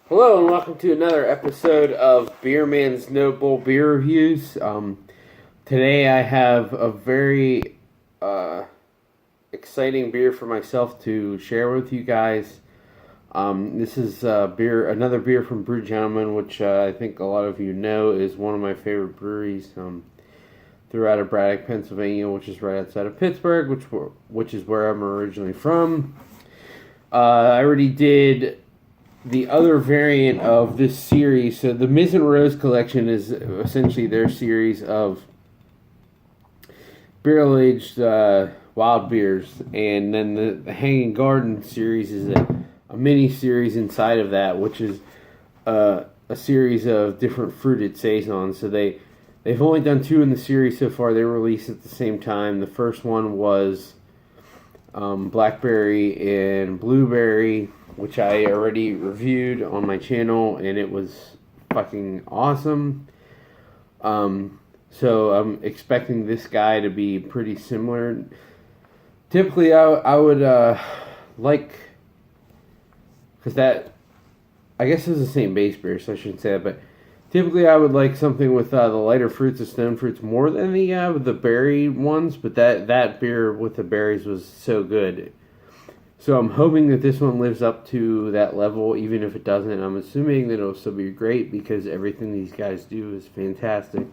Hello and welcome to another episode of Beer Man's Notable Beer Reviews. Today I have a very exciting beer for myself to share with you guys. This is another beer from Brew, which I think a lot of you know is one of my favorite breweries throughout of Braddock, Pennsylvania, which is right outside of Pittsburgh, which is where I'm originally from. I already did the other variant of this series. So the Miz and Rose collection is essentially their series of barrel-aged wild beers, and then the Hanging Garden series is a mini series inside of that, which is a series of different fruited saisons. So they've only done two in the series so far. They were released at the same time. The first one was blackberry and blueberry, which I already reviewed on my channel, and it was fucking awesome. So I'm expecting this guy to be pretty similar. Typically, I would like, because that, I guess it's the same base beer, so I shouldn't say that, but typically I would like something with the lighter fruits, the stone fruits, more than the berry ones, but that beer with the berries was so good. So I'm hoping that this one lives up to that level, even if it doesn't. I'm assuming that it'll still be great because everything these guys do is fantastic.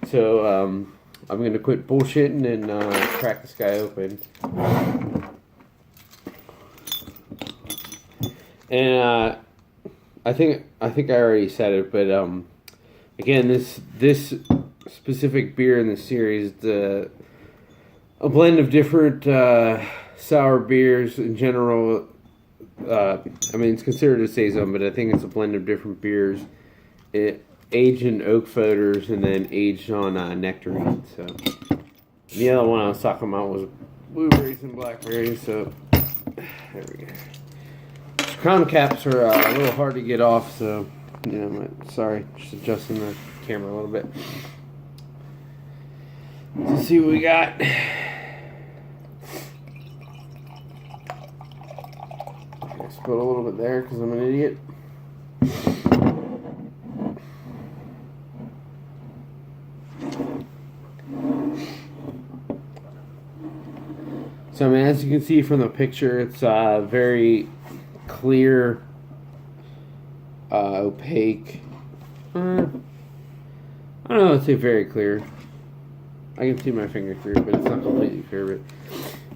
So I'm going to quit bullshitting and crack this guy open. And I think I already said it, but again, this specific beer in the series, a blend of different sour beers in general. I mean, it's considered a saison, but I think it's a blend of different beers, aged in oak foeders and then aged on nectarine. So the other one I was talking about was blueberries and blackberries. So there we go. Crown caps are a little hard to get off, so sorry, just adjusting the camera a little bit. Let's see what we got. Let's put a little bit there because I'm an idiot. So, I mean, as you can see from the picture, it's very clear, opaque. I don't know, let's say very clear. I can see my finger through, but it's not completely clear.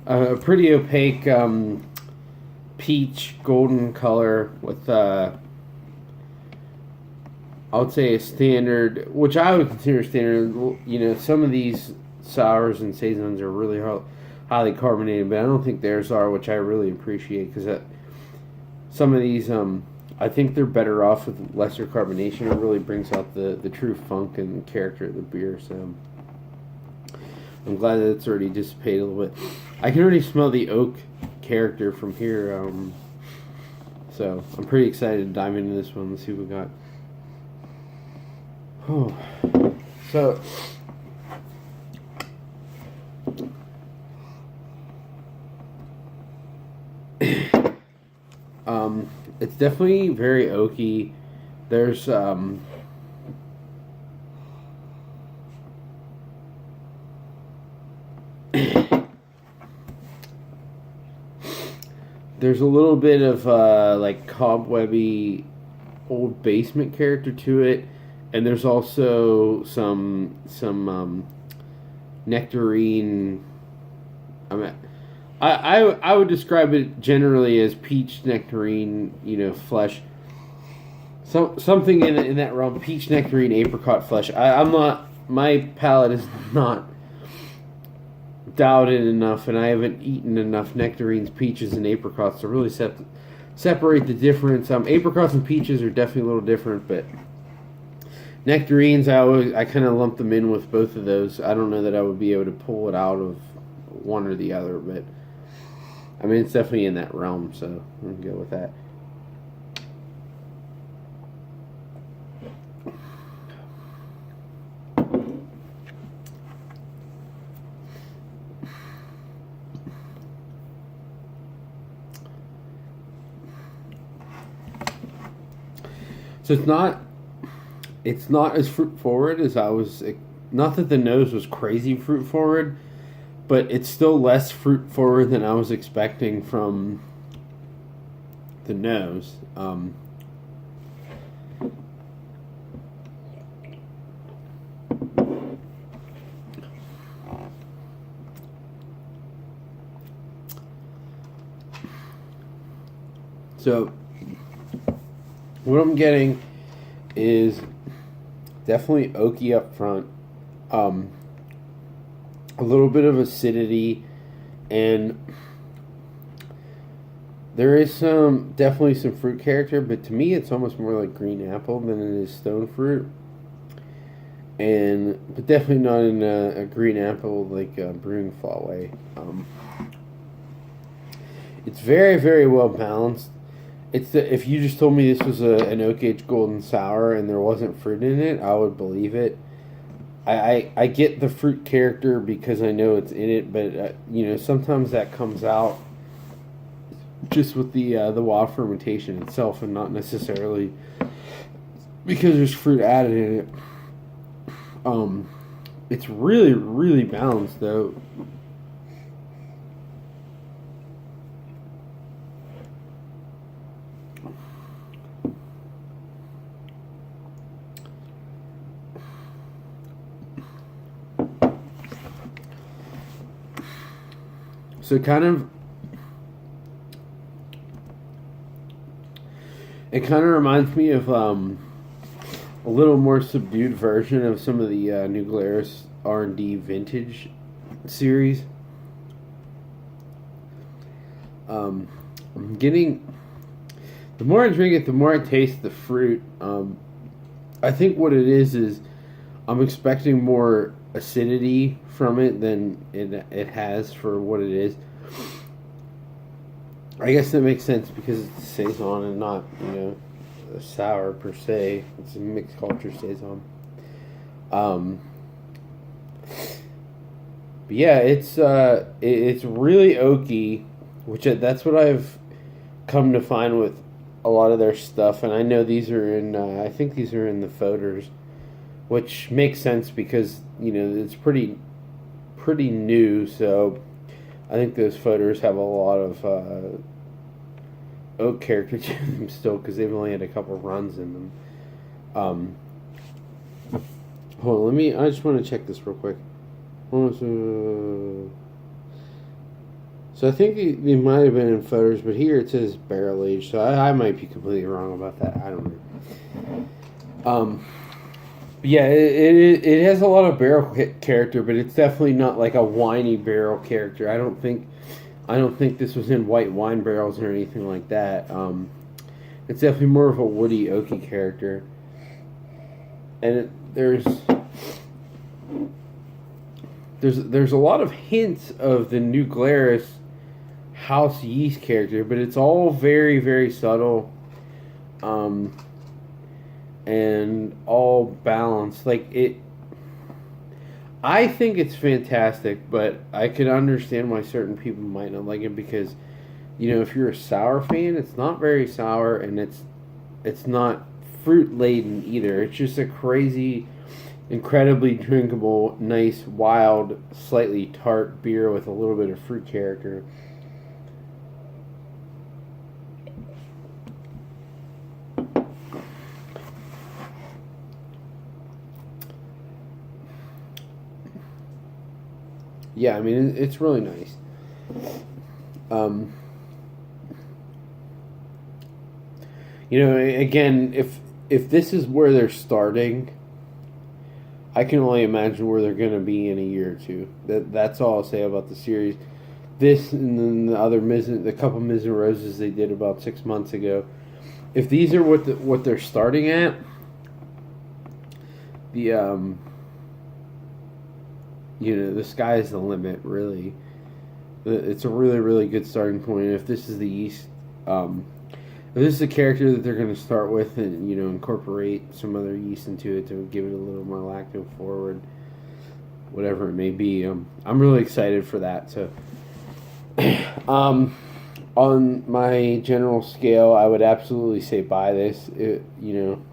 But a pretty opaque peach golden color with I would say a standard, which I would consider standard. You know, some of these sours and saisons are really highly carbonated, but I don't think theirs are, which I really appreciate, because some of these, I think they're better off with lesser carbonation. It really brings out the true funk and character of the beer, so I'm glad that it's already dissipated a little bit. I can already smell the oak character from here, so I'm pretty excited to dive into this one. Let's see what we got. Oh, so it's definitely very oaky. There's there's a little bit of like cobwebby old basement character to it, and there's also some nectarine. I would describe it generally as peach nectarine, flesh. Something in that realm, peach nectarine apricot flesh. I'm not, my palate is not dialed in enough, and I haven't eaten enough nectarines, peaches, and apricots to really separate the difference. Apricots and peaches are definitely a little different, but nectarines, I kind of lump them in with both of those. I don't know that I would be able to pull it out of one or the other, but I mean, it's definitely in that realm, so I'm gonna go with that. So it's not as fruit forward as I was. Not that the nose was crazy fruit forward, but it's still less fruit forward than I was expecting from the nose. So what I'm getting is definitely oaky up front, a little bit of acidity, and there is definitely some fruit character, but to me it's almost more like green apple than it is stone fruit, but definitely not in a green apple like brewing fall way. It's very, very well balanced. If you just told me this was an oak aged golden sour and there wasn't fruit in it, I would believe it. I get the fruit character because I know it's in it, but sometimes that comes out just with the wild fermentation itself, and not necessarily because there's fruit added in it. It's really, really balanced though. So it kind of reminds me of a little more subdued version of some of the New Glarus R&D vintage series. I'm getting, the more I drink it, the more I taste the fruit. I think what it is I'm expecting more acidity from it than it has for what it is. I guess that makes sense because it's a Saison and not, a sour per se. It's a mixed culture Saison. But yeah, it's really oaky, that's what I've come to find with a lot of their stuff. And I know these are in, I think these are in the foeders, which makes sense because it's pretty new. So I think those foeders have a lot of oak character to them still because they've only had a couple runs in them. Hold on, I just want to check this real quick. So I think they might have been in foeders, but here it says barrel aged, so I might be completely wrong about that. I don't know. Yeah, it has a lot of barrel character, but it's definitely not like a winey barrel character. I don't think this was in white wine barrels or anything like that. It's definitely more of a woody, oaky character, and there's a lot of hints of the New Glarus house yeast character, but it's all very, very subtle. And all balanced. I think it's fantastic, but I could understand why certain people might not like it because, if you're a sour fan, it's not very sour and it's not fruit laden either. It's just a crazy, incredibly drinkable, nice, wild, slightly tart beer with a little bit of fruit character. Yeah, I mean, it's really nice. Again, if this is where they're starting, I can only imagine where they're going to be in a year or two. That's all I'll say about the series. This and then the couple Mizzen Roses they did about 6 months ago. If these are what they're starting at, the sky is the limit, really. It's a really, really good starting point. If this is the yeast, if this is a character that they're going to start with and, incorporate some other yeast into it to give it a little more lacto forward, whatever it may be, I'm really excited for that. So, on my general scale, I would absolutely say buy this.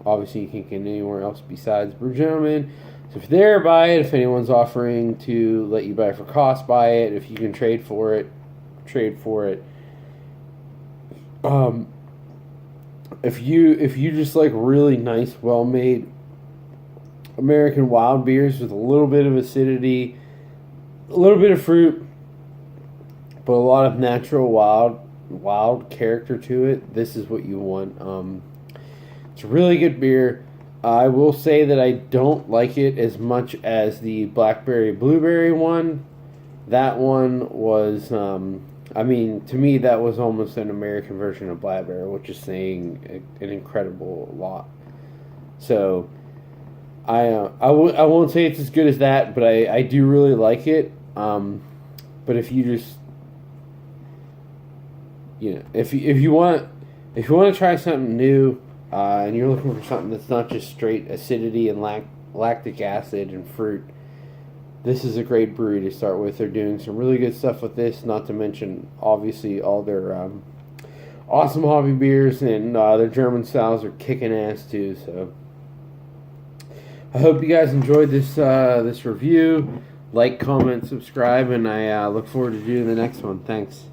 Obviously you can't get anywhere else besides Brew Gentleman. So if they're there, buy it. If anyone's offering to let you buy it for cost, buy it. If you can trade for it, trade for it. If you just like really nice, well made American wild beers with a little bit of acidity, a little bit of fruit, but a lot of natural wild character to it, this is what you want. It's a really good beer. I will say that I don't like it as much as the blackberry blueberry one. That one was, to me, that was almost an American version of blackberry, which is saying an incredible lot. So, I won't say it's as good as that, but I do really like it. But if you just, if you want to try something new, and you're looking for something that's not just straight acidity and lactic acid and fruit, this is a great brewery to start with. They're doing some really good stuff with this, not to mention, obviously, all their awesome hobby beers, and their German styles are kicking ass, too. So, I hope you guys enjoyed this review. Like, comment, subscribe, and I look forward to doing the next one. Thanks.